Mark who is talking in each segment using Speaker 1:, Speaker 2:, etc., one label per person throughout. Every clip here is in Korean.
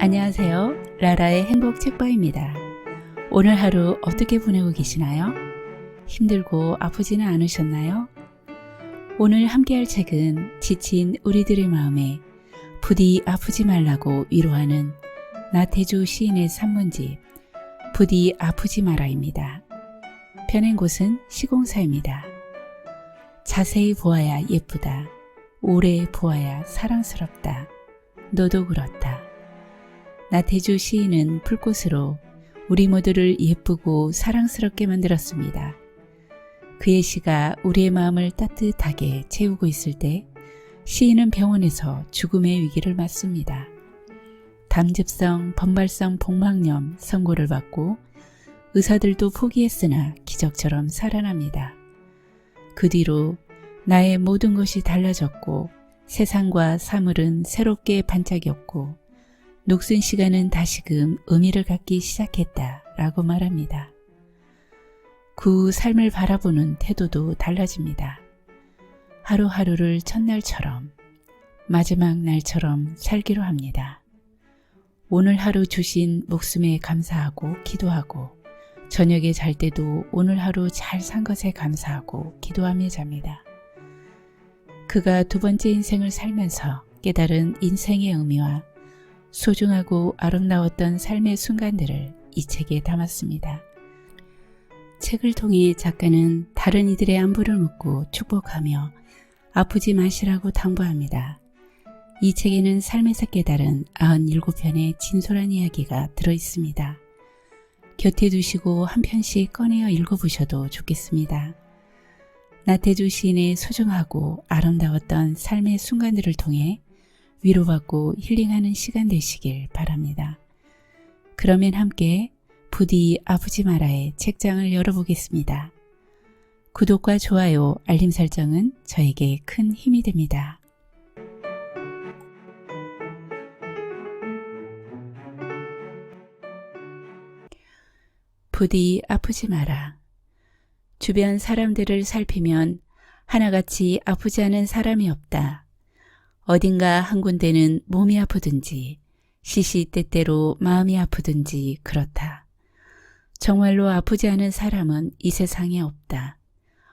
Speaker 1: 안녕하세요. 라라의 행복 책방입니다. 오늘 하루 어떻게 보내고 계시나요? 힘들고 아프지는 않으셨나요? 오늘 함께할 책은 지친 우리들의 마음에 부디 아프지 말라고 위로하는 나태주 시인의 산문집 부디 아프지 마라입니다. 펴낸 곳은 시공사입니다. 자세히 보아야 예쁘다. 오래 보아야 사랑스럽다. 너도 그렇다. 나태주 시인은 풀꽃으로 우리 모두를 예쁘고 사랑스럽게 만들었습니다. 그의 시가 우리의 마음을 따뜻하게 채우고 있을 때 시인은 병원에서 죽음의 위기를 맞습니다. 담즙성, 범발성 복막염 선고를 받고 의사들도 포기했으나 기적처럼 살아납니다. 그 뒤로 나의 모든 것이 달라졌고 세상과 사물은 새롭게 반짝였고 녹슨 시간은 다시금 의미를 갖기 시작했다라고 말합니다. 그 삶을 바라보는 태도도 달라집니다. 하루하루를 첫날처럼 마지막 날처럼 살기로 합니다. 오늘 하루 주신 목숨에 감사하고 기도하고 저녁에 잘 때도 오늘 하루 잘 산 것에 감사하고 기도하며 잡니다. 그가 두 번째 인생을 살면서 깨달은 인생의 의미와 소중하고 아름다웠던 삶의 순간들을 이 책에 담았습니다. 책을 통해 작가는 다른 이들의 안부를 묻고 축복하며 아프지 마시라고 당부합니다. 이 책에는 삶에서 깨달은 97편의 진솔한 이야기가 들어있습니다. 곁에 두시고 한 편씩 꺼내어 읽어보셔도 좋겠습니다. 나태주 시인의 소중하고 아름다웠던 삶의 순간들을 통해 위로받고 힐링하는 시간 되시길 바랍니다. 그러면 함께 부디 아프지 마라의 책장을 열어보겠습니다. 구독과 좋아요, 알림 설정은 저에게 큰 힘이 됩니다. 부디 아프지 마라. 주변 사람들을 살피면 하나같이 아프지 않은 사람이 없다. 어딘가 한 군데는 몸이 아프든지 시시때때로 마음이 아프든지 그렇다. 정말로 아프지 않은 사람은 이 세상에 없다.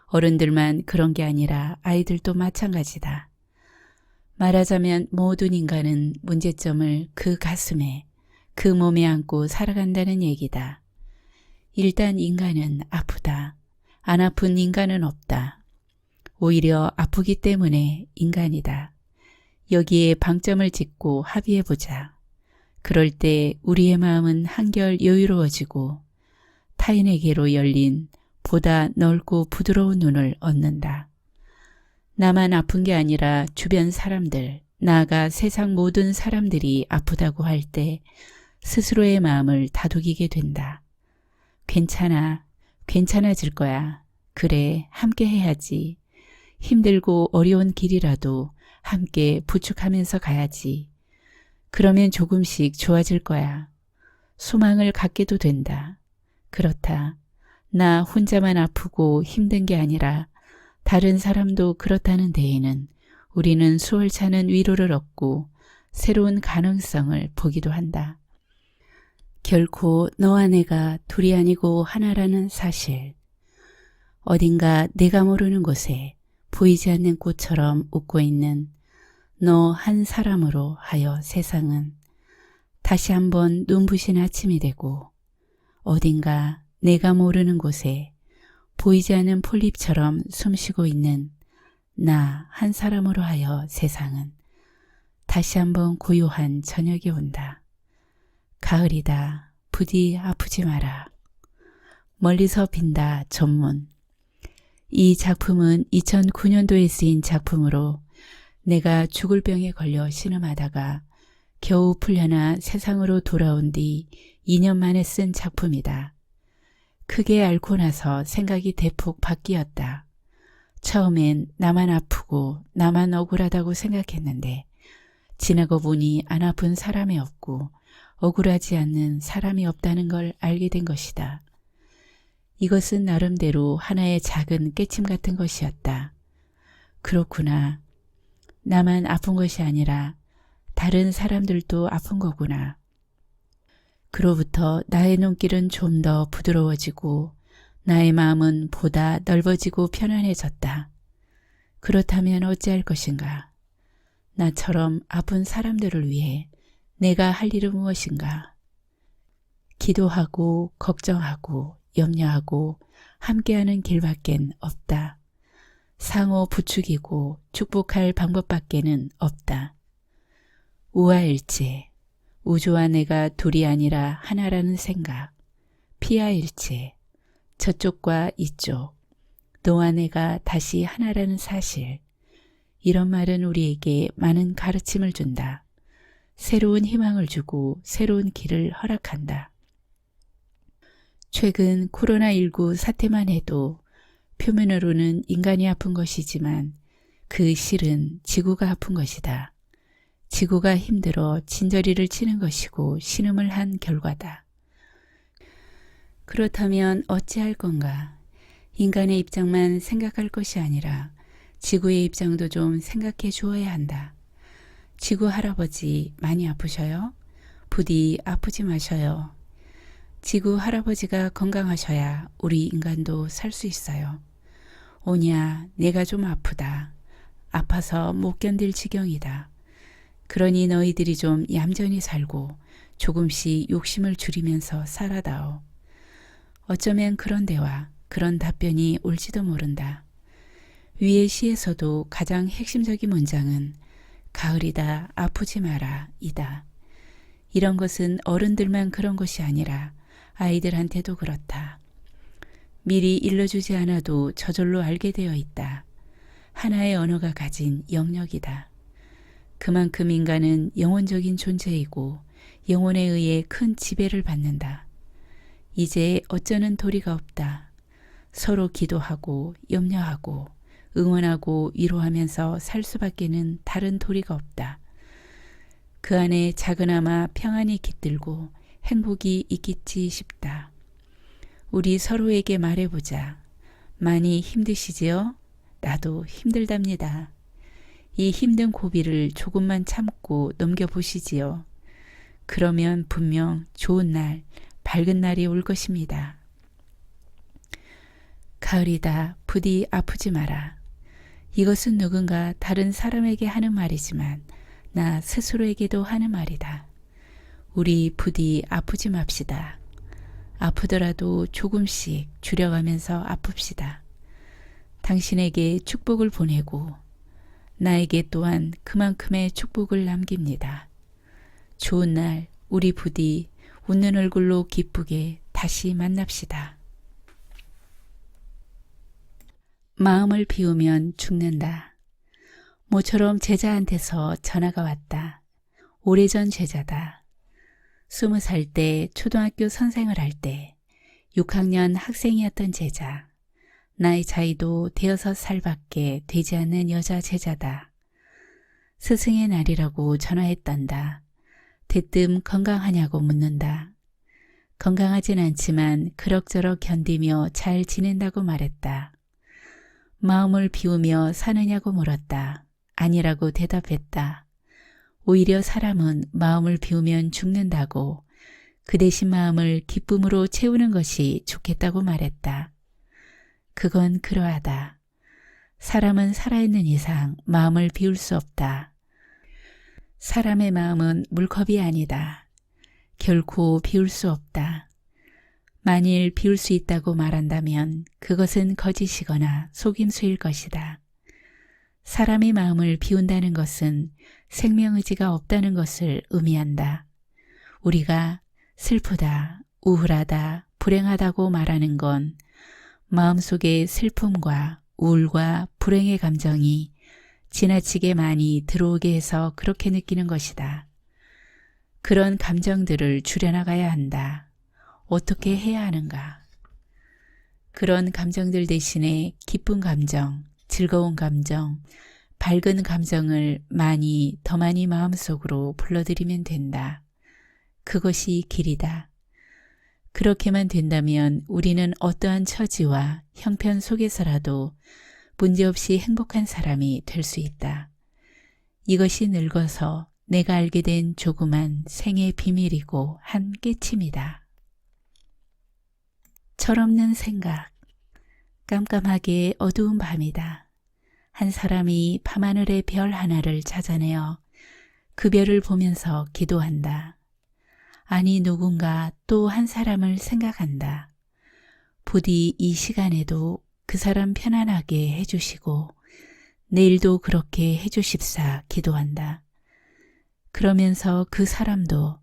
Speaker 1: 어른들만 그런 게 아니라 아이들도 마찬가지다. 말하자면 모든 인간은 문제점을 그 가슴에, 그 몸에 안고 살아간다는 얘기다. 일단 인간은 아프다. 안 아픈 인간은 없다. 오히려 아프기 때문에 인간이다. 여기에 방점을 짓고 합의해보자. 그럴 때 우리의 마음은 한결 여유로워지고 타인에게로 열린 보다 넓고 부드러운 눈을 얻는다. 나만 아픈 게 아니라 주변 사람들, 나아가 세상 모든 사람들이 아프다고 할 때 스스로의 마음을 다독이게 된다. 괜찮아, 괜찮아질 거야. 그래, 함께 해야지. 힘들고 어려운 길이라도 함께 부축하면서 가야지. 그러면 조금씩 좋아질 거야. 소망을 갖게도 된다. 그렇다. 나 혼자만 아프고 힘든 게 아니라 다른 사람도 그렇다는 데에는 우리는 수월찮은 위로를 얻고 새로운 가능성을 보기도 한다. 결코 너와 내가 둘이 아니고 하나라는 사실. 어딘가 내가 모르는 곳에 보이지 않는 꽃처럼 웃고 있는 너 한 사람으로 하여 세상은 다시 한번 눈부신 아침이 되고 어딘가 내가 모르는 곳에 보이지 않는 폴립처럼 숨쉬고 있는 나 한 사람으로 하여 세상은 다시 한번 고요한 저녁이 온다. 가을이다. 부디 아프지 마라. 멀리서 빈다. 전문. 이 작품은 2009년도에 쓰인 작품으로 내가 죽을 병에 걸려 신음하다가 겨우 풀려나 세상으로 돌아온 뒤 2년 만에 쓴 작품이다. 크게 앓고 나서 생각이 대폭 바뀌었다. 처음엔 나만 아프고 나만 억울하다고 생각했는데 지나고 보니 안 아픈 사람이 없고 억울하지 않는 사람이 없다는 걸 알게 된 것이다. 이것은 나름대로 하나의 작은 깨침 같은 것이었다. 그렇구나. 나만 아픈 것이 아니라 다른 사람들도 아픈 거구나. 그로부터 나의 눈길은 좀 더 부드러워지고 나의 마음은 보다 넓어지고 편안해졌다. 그렇다면 어찌할 것인가? 나처럼 아픈 사람들을 위해 내가 할 일은 무엇인가? 기도하고 걱정하고 염려하고 함께하는 길밖엔 없다. 상호 부추기고 축복할 방법밖에는 없다. 우아일체, 우주와 내가 둘이 아니라 하나라는 생각. 피아일체, 저쪽과 이쪽, 너와 내가 다시 하나라는 사실. 이런 말은 우리에게 많은 가르침을 준다. 새로운 희망을 주고 새로운 길을 허락한다. 최근 코로나19 사태만 해도 표면으로는 인간이 아픈 것이지만 그 실은 지구가 아픈 것이다. 지구가 힘들어 진저리를 치는 것이고 신음을 한 결과다. 그렇다면 어찌할 건가? 인간의 입장만 생각할 것이 아니라 지구의 입장도 좀 생각해 주어야 한다. 지구 할아버지 많이 아프셔요? 부디 아프지 마셔요. 지구 할아버지가 건강하셔야 우리 인간도 살 수 있어요. 오냐, 내가 좀 아프다. 아파서 못 견딜 지경이다. 그러니 너희들이 좀 얌전히 살고 조금씩 욕심을 줄이면서 살아다오. 어쩌면 그런 대화, 그런 답변이 올지도 모른다. 위의 시에서도 가장 핵심적인 문장은 가을이다, 아프지 마라, 이다. 이런 것은 어른들만 그런 것이 아니라 아이들한테도 그렇다. 미리 일러주지 않아도 저절로 알게 되어 있다. 하나의 언어가 가진 영역이다. 그만큼 인간은 영혼적인 존재이고 영혼에 의해 큰 지배를 받는다. 이제 어쩌는 도리가 없다. 서로 기도하고 염려하고 응원하고 위로하면서 살 수밖에는 다른 도리가 없다. 그 안에 작은아마 평안이 깃들고 행복이 있겠지 싶다. 우리 서로에게 말해보자. 많이 힘드시지요? 나도 힘들답니다. 이 힘든 고비를 조금만 참고 넘겨보시지요. 그러면 분명 좋은 날, 밝은 날이 올 것입니다. 가을이다, 부디 아프지 마라. 이것은 누군가 다른 사람에게 하는 말이지만 나 스스로에게도 하는 말이다. 우리 부디 아프지 맙시다. 아프더라도 조금씩 줄여가면서 아픕시다. 당신에게 축복을 보내고 나에게 또한 그만큼의 축복을 남깁니다. 좋은 날 우리 부디 웃는 얼굴로 기쁘게 다시 만납시다. 마음을 비우면 죽는다. 모처럼 제자한테서 전화가 왔다. 오래전 제자다. 20살 때 초등학교 선생을 할 때 6학년 학생이었던 제자. 나이 차이도 6살밖에 되지 않는 여자 제자다. 스승의 날이라고 전화했단다. 대뜸 건강하냐고 묻는다. 건강하진 않지만 그럭저럭 견디며 잘 지낸다고 말했다. 마음을 비우며 사느냐고 물었다. 아니라고 대답했다. 오히려 사람은 마음을 비우면 죽는다고 그 대신 마음을 기쁨으로 채우는 것이 좋겠다고 말했다. 그건 그러하다. 사람은 살아있는 이상 마음을 비울 수 없다. 사람의 마음은 물컵이 아니다. 결코 비울 수 없다. 만일 비울 수 있다고 말한다면 그것은 거짓이거나 속임수일 것이다. 사람의 마음을 비운다는 것은 생명의지가 없다는 것을 의미한다. 우리가 슬프다, 우울하다, 불행하다고 말하는 건 마음속에 슬픔과 우울과 불행의 감정이 지나치게 많이 들어오게 해서 그렇게 느끼는 것이다. 그런 감정들을 줄여나가야 한다. 어떻게 해야 하는가? 그런 감정들 대신에 기쁜 감정, 즐거운 감정, 밝은 감정을 더 많이 마음속으로 불러들이면 된다. 그것이 길이다. 그렇게만 된다면 우리는 어떠한 처지와 형편 속에서라도 문제없이 행복한 사람이 될 수 있다. 이것이 늙어서 내가 알게 된 조그만 생의 비밀이고 한 깨침이다. 철없는 생각. 깜깜하게 어두운 밤이다. 한 사람이 밤하늘의 별 하나를 찾아내어 그 별을 보면서 기도한다. 아니 누군가 또 한 사람을 생각한다. 부디 이 시간에도 그 사람 편안하게 해주시고 내일도 그렇게 해주십사 기도한다. 그러면서 그 사람도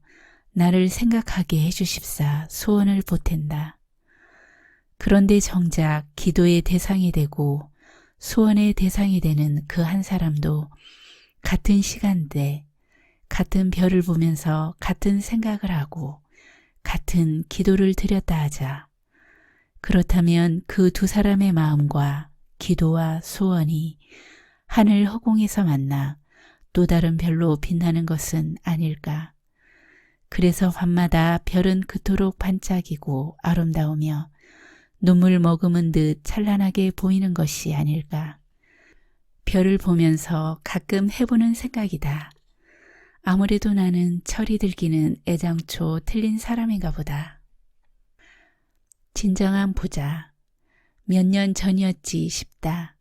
Speaker 1: 나를 생각하게 해주십사 소원을 보탠다. 그런데 정작 기도의 대상이 되고 소원의 대상이 되는 그 한 사람도 같은 시간대 같은 별을 보면서 같은 생각을 하고 같은 기도를 드렸다 하자. 그렇다면 그 두 사람의 마음과 기도와 소원이 하늘 허공에서 만나 또 다른 별로 빛나는 것은 아닐까. 그래서 밤마다 별은 그토록 반짝이고 아름다우며 눈물 머금은 듯 찬란하게 보이는 것이 아닐까. 별을 보면서 가끔 해보는 생각이다. 아무래도 나는 철이 들기는 애장초 틀린 사람인가 보다. 진정한 부자. 몇 년 전이었지 싶다.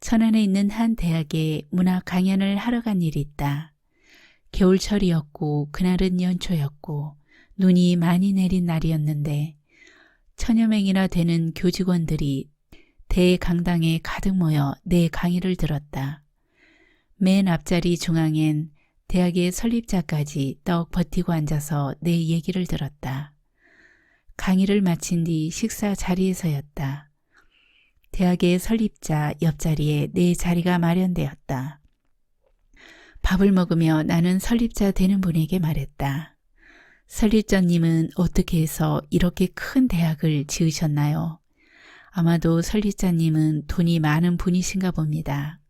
Speaker 1: 천안에 있는 한 대학에 문학 강연을 하러 간 일이 있다. 겨울철이었고 그날은 연초였고 눈이 많이 내린 날이었는데 천여 명이나 되는 교직원들이 대강당에 가득 모여 내 강의를 들었다. 맨 앞자리 중앙엔 대학의 설립자까지 떡 버티고 앉아서 내 얘기를 들었다. 강의를 마친 뒤 식사 자리에서였다. 대학의 설립자 옆자리에 내 자리가 마련되었다. 밥을 먹으며 나는 설립자 되는 분에게 말했다. 설립자님은 어떻게 해서 이렇게 큰 대학을 지으셨나요? 아마도 설립자님은 돈이 많은 분이신가 봅니다.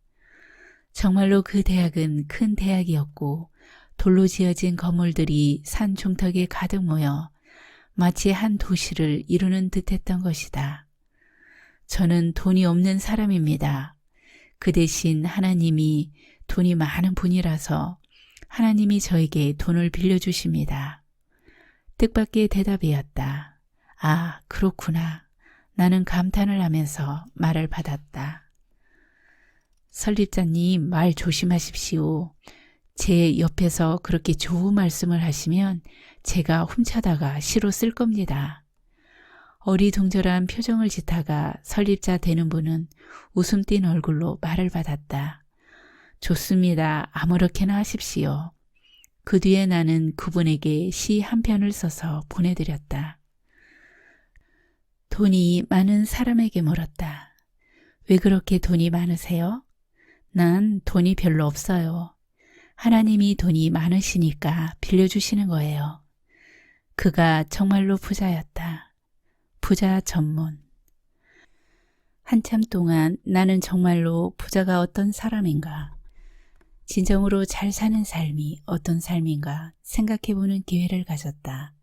Speaker 1: 정말로 그 대학은 큰 대학이었고 돌로 지어진 건물들이 산 중턱에 가득 모여 마치 한 도시를 이루는 듯했던 것이다. 저는 돈이 없는 사람입니다. 그 대신 하나님이 돈이 많은 분이라서 하나님이 저에게 돈을 빌려주십니다. 뜻밖의 대답이었다. 아, 그렇구나. 나는 감탄을 하면서 말을 받았다. 설립자님, 말 조심하십시오. 제 옆에서 그렇게 좋은 말씀을 하시면 제가 훔쳐다가 시로 쓸 겁니다. 어리둥절한 표정을 짓다가 설립자 되는 분은 웃음 띤 얼굴로 말을 받았다. 좋습니다. 아무렇게나 하십시오. 그 뒤에 나는 그분에게 시 한 편을 써서 보내드렸다. 돈이 많은 사람에게 물었다. 왜 그렇게 돈이 많으세요? 난 돈이 별로 없어요. 하나님이 돈이 많으시니까 빌려주시는 거예요. 그가 정말로 부자였다. 부자 전문. 한참 동안 나는 정말로 부자가 어떤 사람인가, 진정으로 잘 사는 삶이 어떤 삶인가 생각해보는 기회를 가졌다.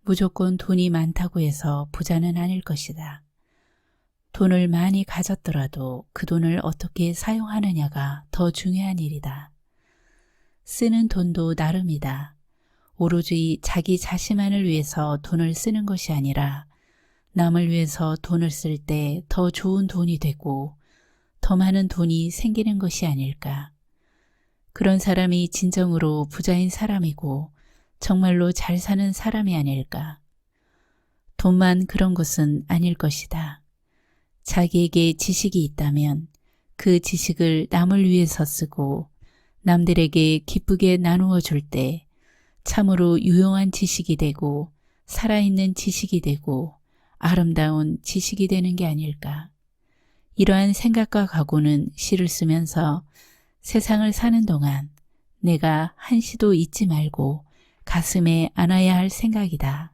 Speaker 1: 무조건 돈이 많다고 해서 부자는 아닐 것이다. 돈을 많이 가졌더라도 그 돈을 어떻게 사용하느냐가 더 중요한 일이다. 쓰는 돈도 나름이다. 오로지 자기 자신만을 위해서 돈을 쓰는 것이 아니라 남을 위해서 돈을 쓸 때 더 좋은 돈이 되고 더 많은 돈이 생기는 것이 아닐까. 그런 사람이 진정으로 부자인 사람이고 정말로 잘 사는 사람이 아닐까. 돈만 그런 것은 아닐 것이다. 자기에게 지식이 있다면 그 지식을 남을 위해서 쓰고 남들에게 기쁘게 나누어 줄 때 참으로 유용한 지식이 되고 살아있는 지식이 되고 아름다운 지식이 되는 게 아닐까. 이러한 생각과 각오는 시를 쓰면서 세상을 사는 동안 내가 한시도 잊지 말고 가슴에 안아야 할 생각이다.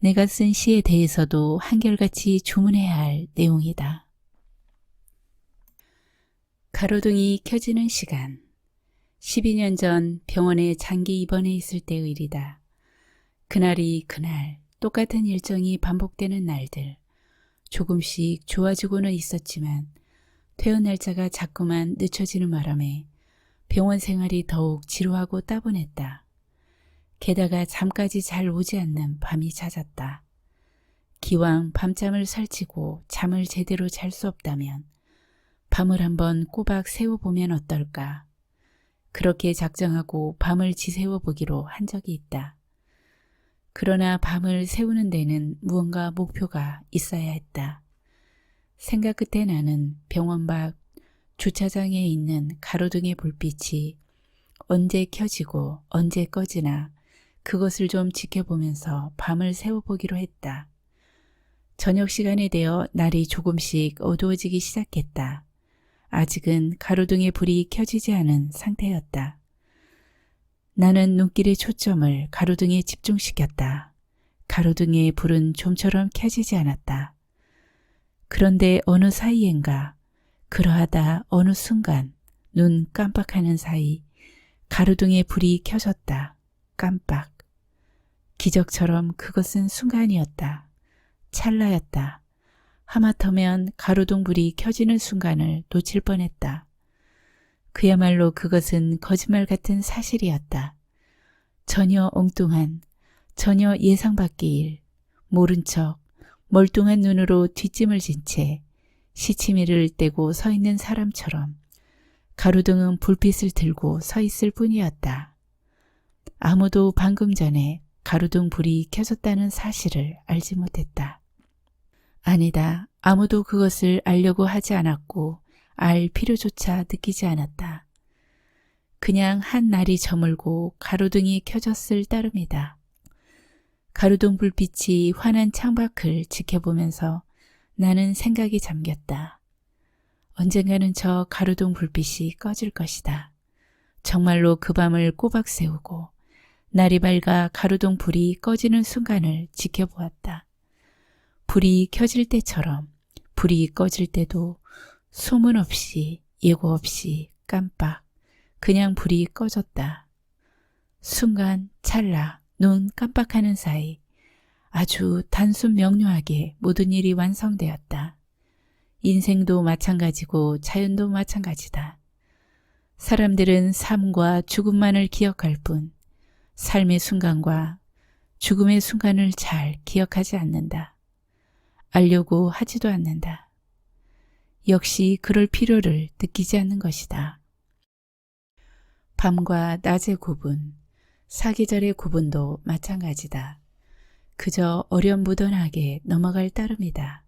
Speaker 1: 내가 쓴 시에 대해서도 한결같이 주문해야 할 내용이다. 가로등이 켜지는 시간. 12년 전 병원에 장기 입원해 있을 때의 일이다. 그날이 그날 똑같은 일정이 반복되는 날들. 조금씩 좋아지고는 있었지만 퇴원 날짜가 자꾸만 늦춰지는 바람에 병원 생활이 더욱 지루하고 따분했다. 게다가 잠까지 잘 오지 않는 밤이 잦았다. 기왕 밤잠을 설치고 잠을 제대로 잘 수 없다면 밤을 한번 꼬박 새워보면 어떨까. 그렇게 작정하고 밤을 지새워보기로 한 적이 있다. 그러나 밤을 새우는 데는 무언가 목표가 있어야 했다. 생각 끝에 나는 병원 밖 주차장에 있는 가로등의 불빛이 언제 켜지고 언제 꺼지나 그것을 좀 지켜보면서 밤을 새워보기로 했다. 저녁 시간이 되어 날이 조금씩 어두워지기 시작했다. 아직은 가로등의 불이 켜지지 않은 상태였다. 나는 눈길의 초점을 가로등에 집중시켰다. 가로등의 불은 좀처럼 켜지지 않았다. 그런데 어느 사이엔가 그러하다 어느 순간 눈 깜빡하는 사이 가로등의 불이 켜졌다. 깜빡. 기적처럼 그것은 순간이었다. 찰나였다. 하마터면 가로등 불이 켜지는 순간을 놓칠 뻔했다. 그야말로 그것은 거짓말 같은 사실이었다. 전혀 엉뚱한, 전혀 예상 밖의 일, 모른 척 멀뚱한 눈으로 뒷짐을 진 채 시치미를 떼고 서 있는 사람처럼 가로등은 불빛을 들고 서 있을 뿐이었다. 아무도 방금 전에 가로등 불이 켜졌다는 사실을 알지 못했다. 아니다. 아무도 그것을 알려고 하지 않았고 알 필요조차 느끼지 않았다. 그냥 한 날이 저물고 가로등이 켜졌을 따름이다. 가로등 불빛이 환한 창밖을 지켜보면서 나는 생각이 잠겼다. 언젠가는 저 가로등 불빛이 꺼질 것이다. 정말로 그 밤을 꼬박 새우고 날이 밝아 가로등 불이 꺼지는 순간을 지켜보았다. 불이 켜질 때처럼 불이 꺼질 때도 소문 없이 예고 없이 깜빡 그냥 불이 꺼졌다. 순간 찰나 눈 깜빡하는 사이 아주 단순 명료하게 모든 일이 완성되었다. 인생도 마찬가지고 자연도 마찬가지다. 사람들은 삶과 죽음만을 기억할 뿐 삶의 순간과 죽음의 순간을 잘 기억하지 않는다. 알려고 하지도 않는다. 역시 그럴 필요를 느끼지 않는 것이다. 밤과 낮의 구분, 사계절의 구분도 마찬가지다. 그저 어렴무던하게 넘어갈 따름이다.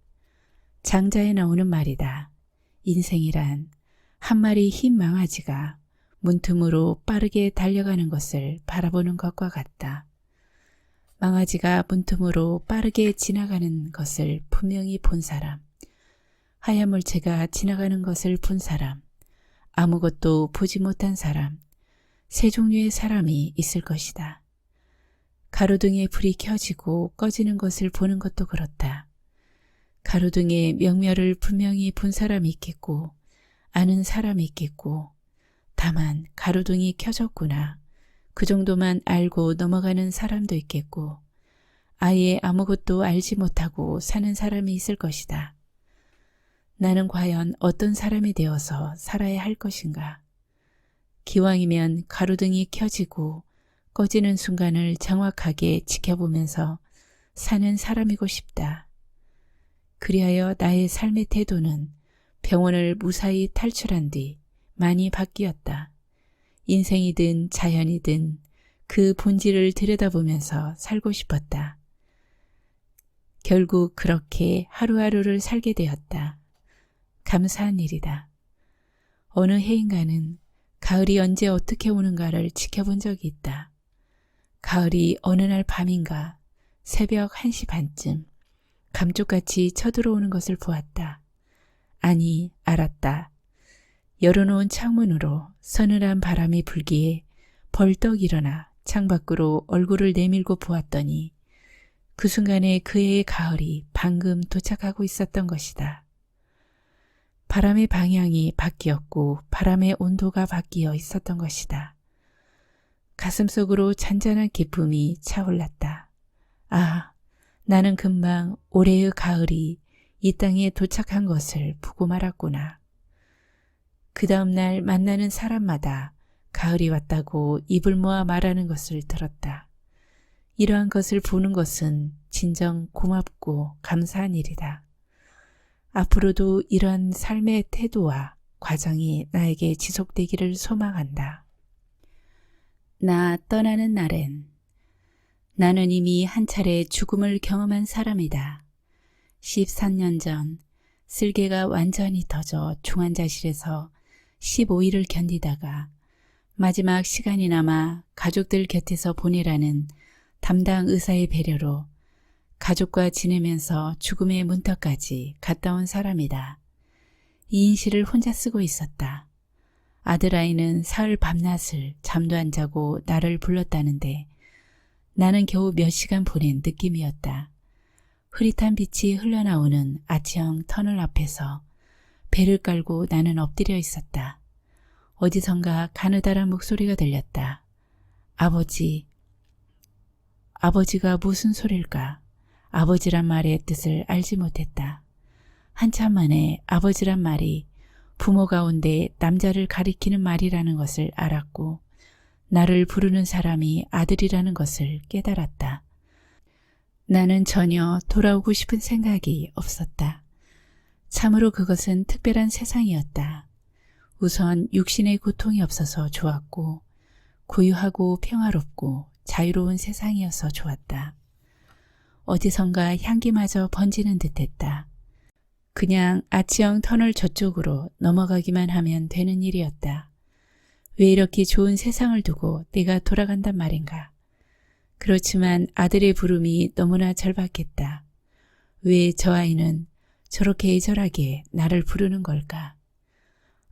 Speaker 1: 장자에 나오는 말이다. 인생이란 한 마리 흰 망아지가 문틈으로 빠르게 달려가는 것을 바라보는 것과 같다. 망아지가 문틈으로 빠르게 지나가는 것을 분명히 본 사람, 하얀 물체가 지나가는 것을 본 사람, 아무것도 보지 못한 사람, 세 종류의 사람이 있을 것이다. 가로등에 불이 켜지고 꺼지는 것을 보는 것도 그렇다. 가로등의 명멸을 분명히 본 사람이 있겠고 아는 사람이 있겠고 다만 가로등이 켜졌구나. 그 정도만 알고 넘어가는 사람도 있겠고 아예 아무것도 알지 못하고 사는 사람이 있을 것이다. 나는 과연 어떤 사람이 되어서 살아야 할 것인가? 기왕이면 가로등이 켜지고 꺼지는 순간을 정확하게 지켜보면서 사는 사람이고 싶다. 그리하여 나의 삶의 태도는 병원을 무사히 탈출한 뒤 많이 바뀌었다. 인생이든 자연이든 그 본질을 들여다보면서 살고 싶었다. 결국 그렇게 하루하루를 살게 되었다. 감사한 일이다. 어느 해인가는 가을이 언제 어떻게 오는가를 지켜본 적이 있다. 가을이 어느 날 밤인가 새벽 1시 반쯤 감쪽같이 쳐들어오는 것을 보았다. 아니, 알았다. 열어놓은 창문으로 서늘한 바람이 불기에 벌떡 일어나 창밖으로 얼굴을 내밀고 보았더니 그 순간에 그 해의 가을이 방금 도착하고 있었던 것이다. 바람의 방향이 바뀌었고 바람의 온도가 바뀌어 있었던 것이다. 가슴속으로 잔잔한 기쁨이 차올랐다. 아, 나는 금방 올해의 가을이 이 땅에 도착한 것을 보고 말았구나. 그 다음 날 만나는 사람마다 가을이 왔다고 입을 모아 말하는 것을 들었다. 이러한 것을 보는 것은 진정 고맙고 감사한 일이다. 앞으로도 이러한 삶의 태도와 과정이 나에게 지속되기를 소망한다. 나 떠나는 날엔 나는 이미 한 차례 죽음을 경험한 사람이다. 13년 전 쓸개가 완전히 터져 중환자실에서 15일을 견디다가 마지막 시간이 남아 가족들 곁에서 보내라는 담당 의사의 배려로 가족과 지내면서 죽음의 문턱까지 갔다 온 사람이다. 이인실을 혼자 쓰고 있었다. 아들아이는 사흘 밤낮을 잠도 안 자고 나를 불렀다는데 나는 겨우 몇 시간 보낸 느낌이었다. 흐릿한 빛이 흘러나오는 아치형 터널 앞에서 배를 깔고 나는 엎드려 있었다. 어디선가 가느다란 목소리가 들렸다. 아버지가 무슨 소릴까? 아버지란 말의 뜻을 알지 못했다. 한참 만에 아버지란 말이 부모 가운데 남자를 가리키는 말이라는 것을 알았고 나를 부르는 사람이 아들이라는 것을 깨달았다. 나는 전혀 돌아오고 싶은 생각이 없었다. 참으로 그것은 특별한 세상이었다. 우선 육신의 고통이 없어서 좋았고 고요하고 평화롭고 자유로운 세상이어서 좋았다. 어디선가 향기마저 번지는 듯했다. 그냥 아치형 터널 저쪽으로 넘어가기만 하면 되는 일이었다. 왜 이렇게 좋은 세상을 두고 내가 돌아간단 말인가. 그렇지만 아들의 부름이 너무나 절박했다. 왜 저 아이는 저렇게 애절하게 나를 부르는 걸까?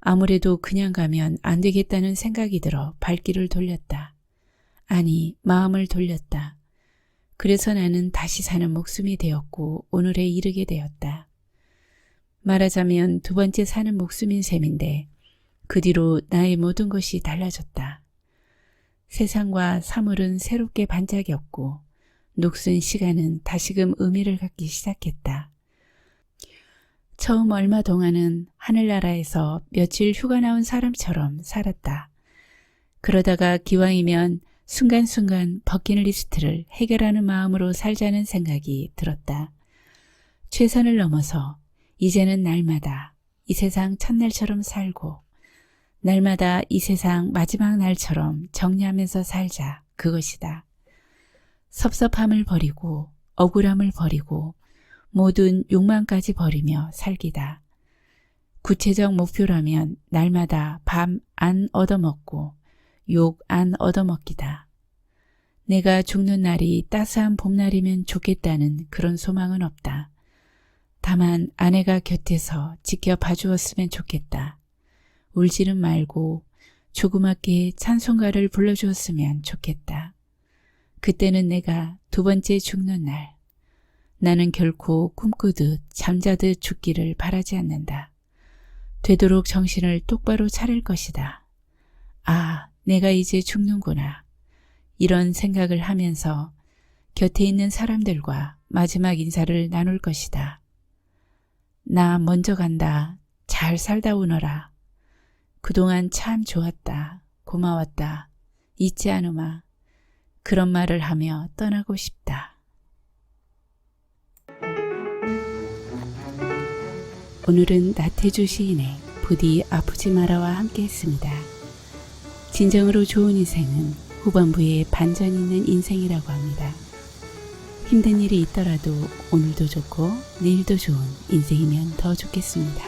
Speaker 1: 아무래도 그냥 가면 안 되겠다는 생각이 들어 발길을 돌렸다. 아니, 마음을 돌렸다. 그래서 나는 다시 사는 목숨이 되었고 오늘에 이르게 되었다. 말하자면 두 번째 사는 목숨인 셈인데 그 뒤로 나의 모든 것이 달라졌다. 세상과 사물은 새롭게 반짝였고 녹슨 시간은 다시금 의미를 갖기 시작했다. 처음 얼마 동안은 하늘나라에서 며칠 휴가 나온 사람처럼 살았다. 그러다가 기왕이면 순간순간 버킷리스트를 해결하는 마음으로 살자는 생각이 들었다. 최선을 넘어서 이제는 날마다 이 세상 첫날처럼 살고 날마다 이 세상 마지막 날처럼 정리하면서 살자, 그것이다. 섭섭함을 버리고 억울함을 버리고 모든 욕망까지 버리며 살기다. 구체적 목표라면 날마다 밤 안 얻어먹고 욕 안 얻어먹기다. 내가 죽는 날이 따스한 봄날이면 좋겠다는 그런 소망은 없다. 다만 아내가 곁에서 지켜봐 주었으면 좋겠다. 울지는 말고 조그맣게 찬송가를 불러주었으면 좋겠다. 그때는 내가 두 번째 죽는 날. 나는 결코 꿈꾸듯 잠자듯 죽기를 바라지 않는다. 되도록 정신을 똑바로 차릴 것이다. 아, 내가 이제 죽는구나. 이런 생각을 하면서 곁에 있는 사람들과 마지막 인사를 나눌 것이다. 나 먼저 간다. 잘 살다 오너라. 그동안 참 좋았다. 고마웠다. 잊지 않으마. 그런 말을 하며 떠나고 싶다. 오늘은 나태주 시인의 부디 아프지 마라와 함께 했습니다. 진정으로 좋은 인생은 후반부에 반전이 있는 인생이라고 합니다. 힘든 일이 있더라도 오늘도 좋고 내일도 좋은 인생이면 더 좋겠습니다.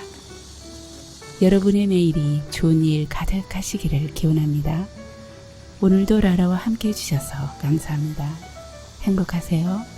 Speaker 1: 여러분의 매일이 좋은 일 가득하시기를 기원합니다. 오늘도 라라와 함께 해주셔서 감사합니다. 행복하세요.